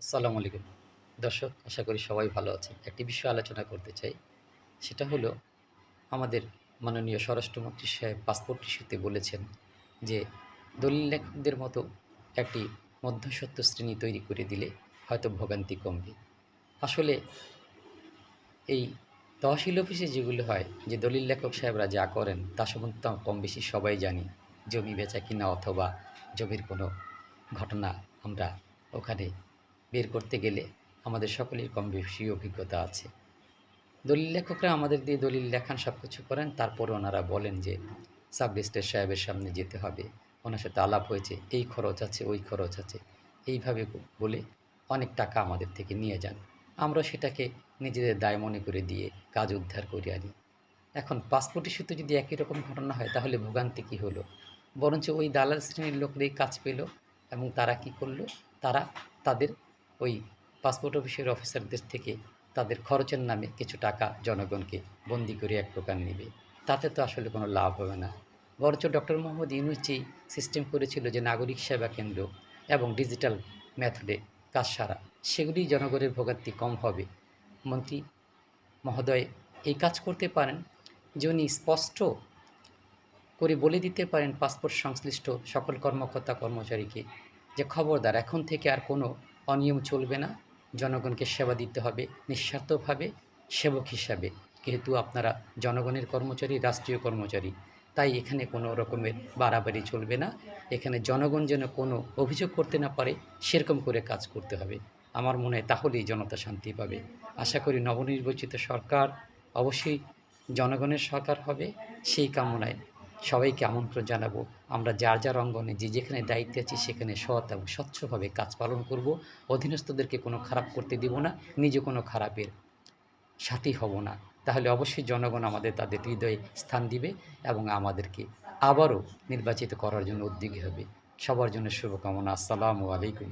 আসসালামু আলাইকুম। দর্শক, আশা করি সবাই ভালো আছেন। একটি বিষয় আলোচনা করতে চাই। সেটা হলো আমাদের মাননীয় স্বরাষ্ট্রমন্ত্রী সাহেব পাসপোর্ট ইস্যুতে বলেছেন যে, দলিল লেখকদের মতো একটি মধ্যস্বত্ব শ্রেণী তৈরি করে দিলে হয়তো ভোগান্তি কমবে। আসলে এই তহসিল অফিসে যেগুলো হয়, যে দলিল লেখক সাহেবরা যা করেন তা সম্বন্ধে তো কম বেশি সবাই জানি। জমি বেচা-কিনা অথবা জমির কোনো ঘটনা আমরা ওখানে বের করতে গেলে আমাদের সকলের কম বেশি অভিজ্ঞতা আছে। দলিল লেখকরা আমাদের দিয়ে দলিল লেখান, সব কিছু করেন। তারপরে ওনারা বলেন যে সাব রেজিস্ট্রার সাহেবের সামনে যেতে হবে, ওনার সাথে আলাপ হয়েছে, এই খরচ আছে, ওই খরচ আছে, এইভাবে বলে অনেক টাকা আমাদের থেকে নিয়ে যান। আমরা সেটাকে নিজেদের দায় মনে করে দিয়ে কাজ উদ্ধার করে আনি। এখন পাসপোর্ট ইস্যুতে যদি একই রকম ঘটনা হয়, তাহলে ভোগান্তি কী হলো? বরঞ্চ ওই দালাল শ্রেণীর লোকরাই কাজ পেল। এবং তারা কি করলো? তারা তাদের ওই পাসপোর্ট অফিসের অফিসারদের থেকে তাদের খরচের নামে কিছু টাকা জনগণকে বন্দি করে এক প্রকার নেবে। তাতে তো আসলে কোনো লাভ হবে না। বরঞ্চ ডক্টর মোহাম্মদ ইউনূস যেই সিস্টেম করেছিল, যে নাগরিক সেবা কেন্দ্র এবং ডিজিটাল মেথডে কাজ সারা, সেগুলি জনগণের ভোগান্তি কম হবে। মন্ত্রী মহোদয় এই কাজ করতে পারেন যে উনি স্পষ্ট করে বলে দিতে পারেন পাসপোর্ট সংশ্লিষ্ট সকল কর্মকর্তা কর্মচারীকে, যে খবরদার, এখন থেকে আর কোনো অনিয়ম চলবে না। জনগণকে সেবা দিতে হবে নিঃস্বার্থভাবে, সেবক হিসাবে। যেহেতু আপনারা জনগণের কর্মচারী, রাষ্ট্রীয় কর্মচারী, তাই এখানে কোনো রকমের বাড়াবাড়ি চলবে না। এখানে জনগণ যেন কোনো অভিযোগ করতে না পারে, সেরকম করে কাজ করতে হবে। আমার মনে হয় তাহলেই জনতা শান্তি পাবে। আশা করি নবনির্বাচিত সরকার অবশ্যই জনগণের সরকার হবে। সেই কামনায় সবাইকে আমন্ত্রণ জানাবো। আমরা যার যার অঙ্গনে যে যেখানে দায়িত্বে আছি সেখানে সৎ এবং স্বচ্ছভাবে কাজ পালন করব। অধীনস্থদেরকে কোনো খারাপ করতে দিব না, নিজে কোনো খারাপের সাথী হব না। তাহলে অবশ্যই জনগণ আমাদের তাদের হৃদয়ে স্থান দিবে এবং আমাদেরকে আবারও নির্বাচিত করার জন্য উদ্যোগী হবে। সবার জন্য শুভকামনা। আসসালামু আলাইকুম।